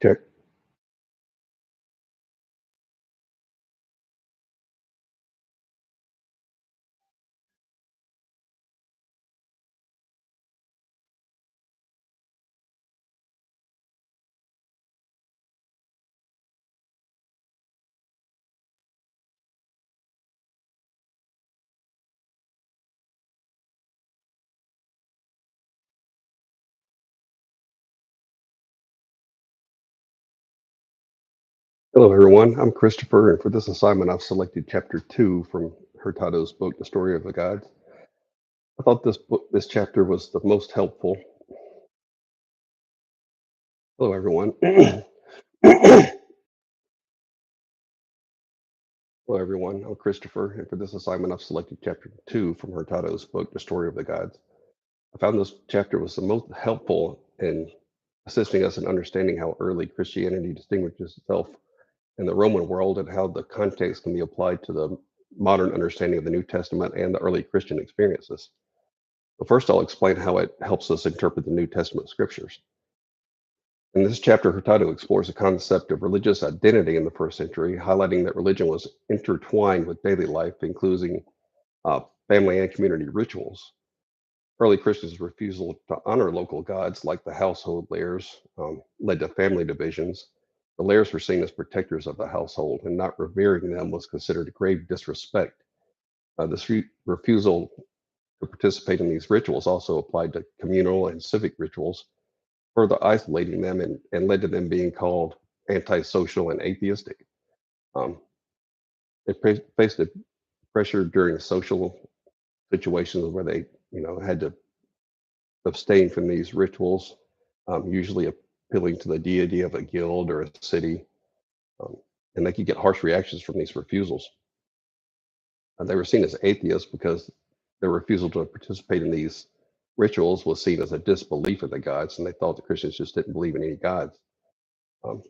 Check. Hello, everyone. I'm Christopher, and for this assignment, I've selected Chapter 2 from Hurtado's book, The Story of the Gods. I thought this chapter was the most helpful. Hello, everyone. Hello, everyone. I'm Christopher, and for this assignment, I've selected Chapter 2 from Hurtado's book, The Story of the Gods. I found this chapter was the most helpful in assisting us in understanding how early Christianity distinguishes itself in the Roman world and how the context can be applied to the modern understanding of the New Testament and the early Christian experiences. But first, I'll explain how it helps us interpret the New Testament scriptures. In this chapter, Hurtado explores the concept of religious identity in the first century, highlighting that religion was intertwined with daily life, including family and community rituals. Early Christians' refusal to honor local gods, like the household layers, led to family divisions. The layers were seen as protectors of the household, and not revering them was considered grave disrespect. This refusal to participate in these rituals also applied to communal and civic rituals, further isolating them and led to them being called antisocial and atheistic. Um, they faced a pressure during social situations where they, had to abstain from these rituals, usually appealing to the deity of a guild or a city, um, and they could get harsh reactions from these refusals. They were seen as atheists because their refusal to participate in these rituals was seen as a disbelief in the gods, and they thought the Christians just didn't believe in any gods. Um,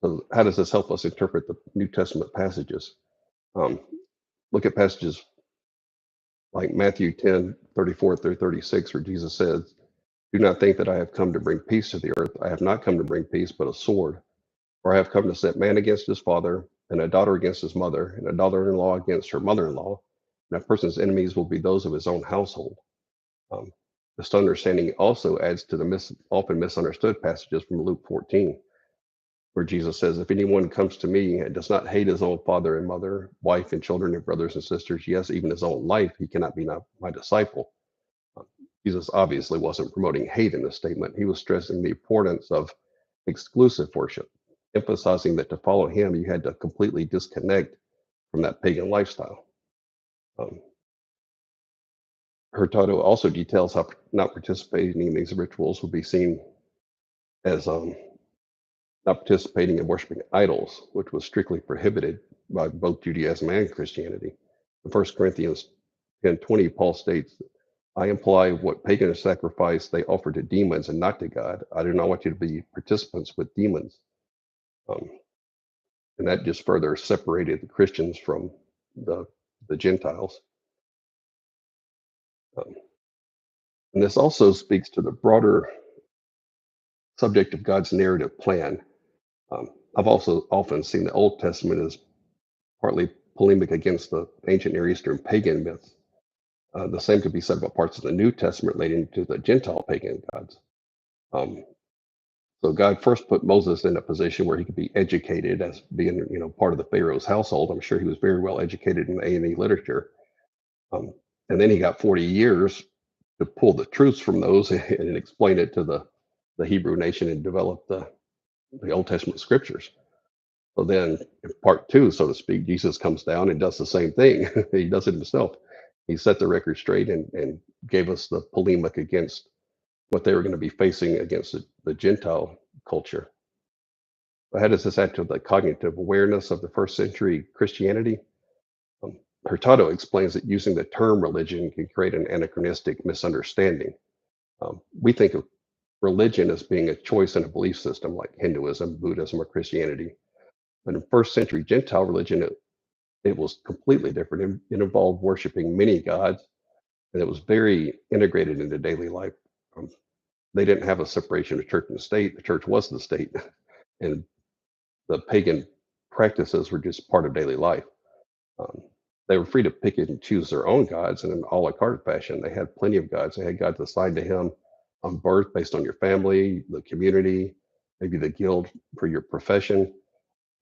so, how does this help us interpret the New Testament passages? Um, Look at passages like Matthew 10:34 through 36, where Jesus says, "Do not think that I have come to bring peace to the earth. I have not come to bring peace, but a sword. For I have come to set man against his father, and a daughter against his mother, and a daughter-in-law against her mother-in-law, and a person's enemies will be those of his own household." Um, this understanding also adds to the often misunderstood passages from Luke 14, where Jesus says, "If anyone comes to me and does not hate his own father and mother, wife and children and brothers and sisters, yes, even his own life, he cannot be my disciple." Uh, Jesus obviously wasn't promoting hate in this statement. He was stressing the importance of exclusive worship, emphasizing that to follow him, you had to completely disconnect from that pagan lifestyle. Um, Hurtado also details how not participating in these rituals would be seen as not participating in worshiping idols, which was strictly prohibited by both Judaism and Christianity. In 1 Corinthians 10:20, Paul states, "I imply what pagan sacrifice they offer to demons and not to God. I do not want you to be participants with demons." Um, and that just further separated the Christians from the, the Gentiles. Um, and this also speaks to the broader subject of God's narrative plan. I've also often seen the Old Testament as partly polemic against the ancient Near Eastern pagan myths. The same could be said about parts of the New Testament relating to the Gentile pagan gods. Um, so God first put Moses in a position where he could be educated as being, part of the Pharaoh's household. I'm sure he was very well educated in A&E literature. Um, and then he got 40 years to pull the truths from those and explain it to the Hebrew nation and develop the Old Testament scriptures. So then, in part two, so to speak, Jesus comes down and does the same thing. He does it himself. He set the record straight and gave us the polemic against what they were going to be facing against the Gentile culture. But how does this add to the cognitive awareness of the first century Christianity? Um, Hurtado explains that using the term religion can create an anachronistic misunderstanding. We think of religion as being a choice in a belief system like Hinduism, Buddhism, or Christianity. But in first century Gentile religion, it was completely different. It involved worshiping many gods, and it was very integrated into daily life. Um, they didn't have a separation of church and state. The church was the state. and the pagan practices were just part of daily life. Um, they were free to pick and choose their own gods in an a la carte fashion. They had plenty of gods. They had gods assigned to him on birth based on your family, the community, maybe the guild for your profession.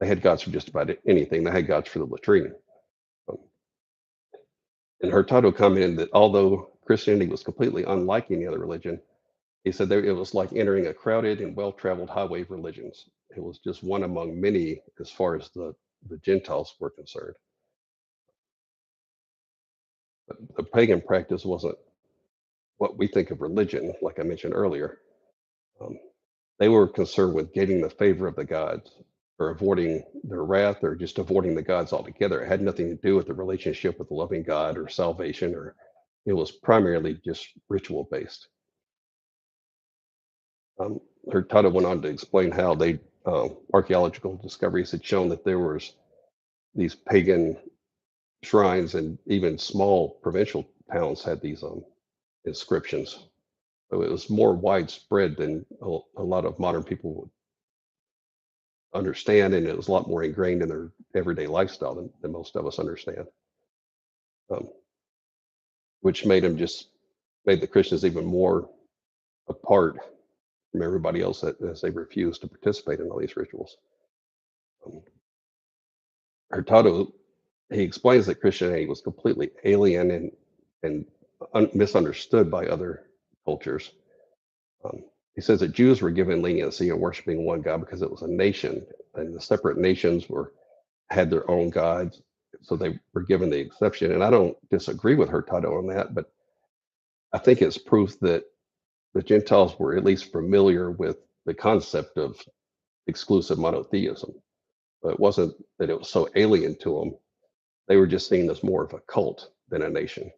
They had gods for just about anything. They had gods for the latrine. Um, and Hurtado commented that although Christianity was completely unlike any other religion, he said it was like entering a crowded and well-traveled highway of religions. It was just one among many as far as the Gentiles were concerned. But the pagan practice wasn't what we think of religion, like I mentioned earlier. Um, they were concerned with gaining the favor of the gods or avoiding their wrath or just avoiding the gods altogether. It had nothing to do with the relationship with the loving God or salvation, or it was primarily just ritual based. Hurtado went on to explain how archaeological discoveries had shown that there was these pagan shrines and even small provincial towns had these inscriptions. So it was more widespread than a lot of modern people would understand, and it was a lot more ingrained in their everyday lifestyle than most of us understand, um, which made the Christians even more apart from everybody else as they refused to participate in all these rituals. Um, Hurtado, he explains that Christianity was completely alien and misunderstood by other cultures. Um, he says that Jews were given leniency in worshiping one God because it was a nation, and the separate nations were had their own gods, so they were given the exception. And I don't disagree with Hurtado on that, but I think it's proof that the Gentiles were at least familiar with the concept of exclusive monotheism. But it wasn't that it was so alien to them. They were just seen as more of a cult than a nation.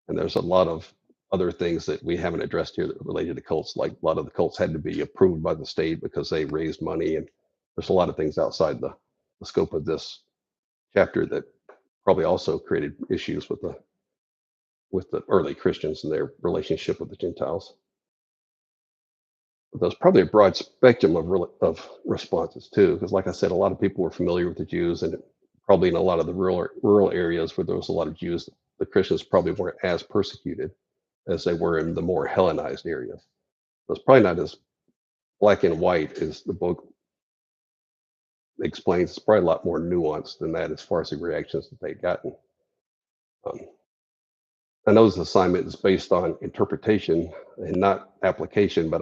And there's a lot of other things that we haven't addressed here that related to cults. Like a lot of the cults had to be approved by the state because they raised money, and there's a lot of things outside the scope of this chapter that probably also created issues with the early Christians and their relationship with the Gentiles. But there's probably a broad spectrum of responses too, because like I said, a lot of people were familiar with the Jews, and probably in a lot of the rural areas where there was a lot of Jews, the Christians probably weren't as persecuted as they were in the more Hellenized areas. So it's probably not as black and white as the book explains. It's probably a lot more nuanced than that as far as the reactions that they'd gotten. Um, I know this assignment is based on interpretation and not application, but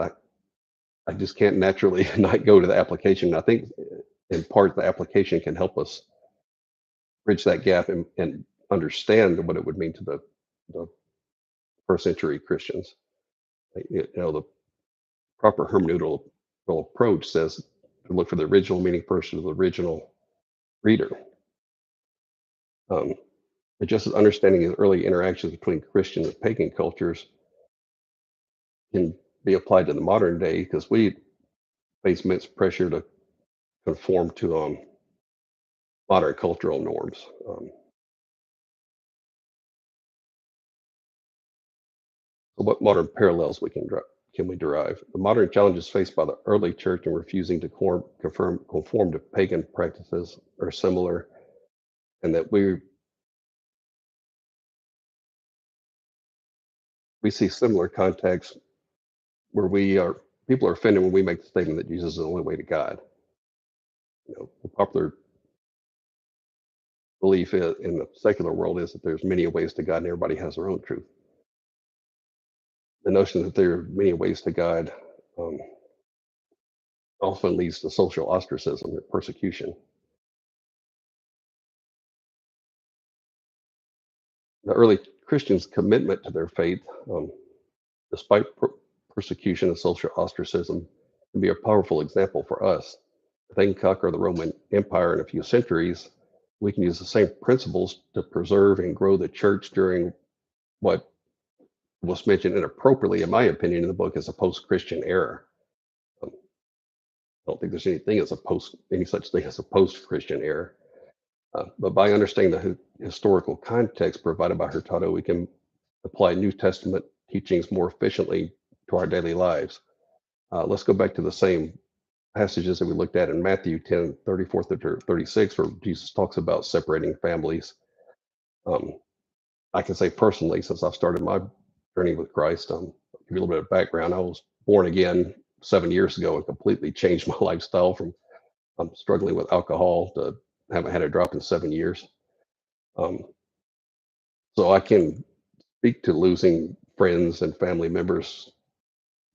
I just can't naturally not go to the application. I think in part the application can help us bridge that gap and understand what it would mean to the first century Christians. The proper hermeneutical approach says to look for the original meaning first to the original reader. Um, but just as understanding the early interactions between Christian and pagan cultures can be applied to the modern day because we face immense pressure to conform to modern cultural norms. So what modern parallels can we derive? The modern challenges faced by the early church in refusing to conform to pagan practices are similar, and that we see similar contexts where people are offended when we make the statement that Jesus is the only way to God. The popular belief in the secular world is that there's many ways to God and everybody has their own truth. The notion that there are many ways to God um, often leads to social ostracism and persecution. The early Christians' commitment to their faith, despite persecution and social ostracism, can be a powerful example for us. If they can conquer the Roman Empire in a few centuries, we can use the same principles to preserve and grow the church during what was mentioned inappropriately, in my opinion, in the book as a post-Christian era. I don't think there's any such thing as a post-Christian era. But by understanding the historical context provided by Hurtado, we can apply New Testament teachings more efficiently to our daily lives. Let's go back to the same passages that we looked at in Matthew 10:34 through 36, where Jesus talks about separating families. Um, I can say personally, since I've started my journey with Christ, give you a little bit of background. I was born again 7 years ago and completely changed my lifestyle from struggling with alcohol to haven't had a drop in 7 years. Um, so I can speak to losing friends and family members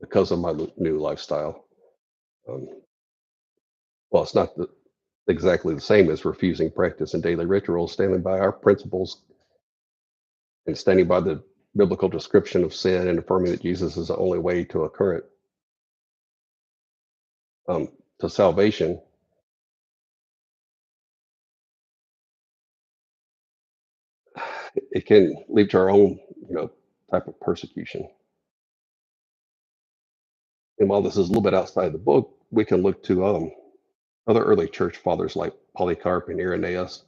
because of my new lifestyle. Um, well, it's not exactly the same as refusing practice and daily rituals, standing by our principles and standing by the biblical description of sin and affirming that Jesus is the only way to a current to salvation. It can lead to our own, type of persecution. And while this is a little bit outside the book, we can look to other early church fathers like Polycarp and Irenaeus,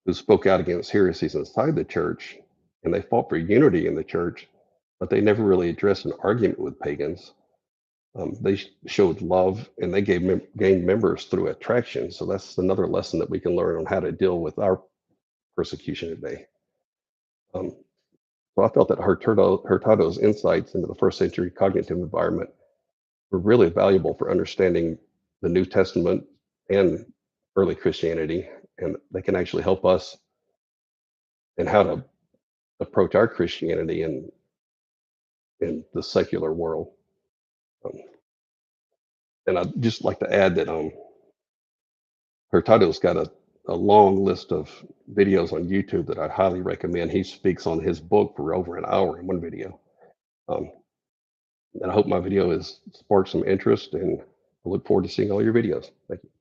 who spoke out against heresies inside the church, and they fought for unity in the church, but they never really addressed an argument with pagans. They showed love, and they gained members through attraction. So that's another lesson that we can learn on how to deal with our persecution today. Um, so I felt that Hurtado's insights into the first century cognitive environment were really valuable for understanding the New Testament and early Christianity, and they can actually help us in how to approach our Christianity in the secular world. Um, and I'd just like to add that Hurtado's got a long list of videos on YouTube that I highly recommend. He speaks on his book for over an hour in one video. Um, and I hope my video has sparked some interest, and I look forward to seeing all your videos. Thank you.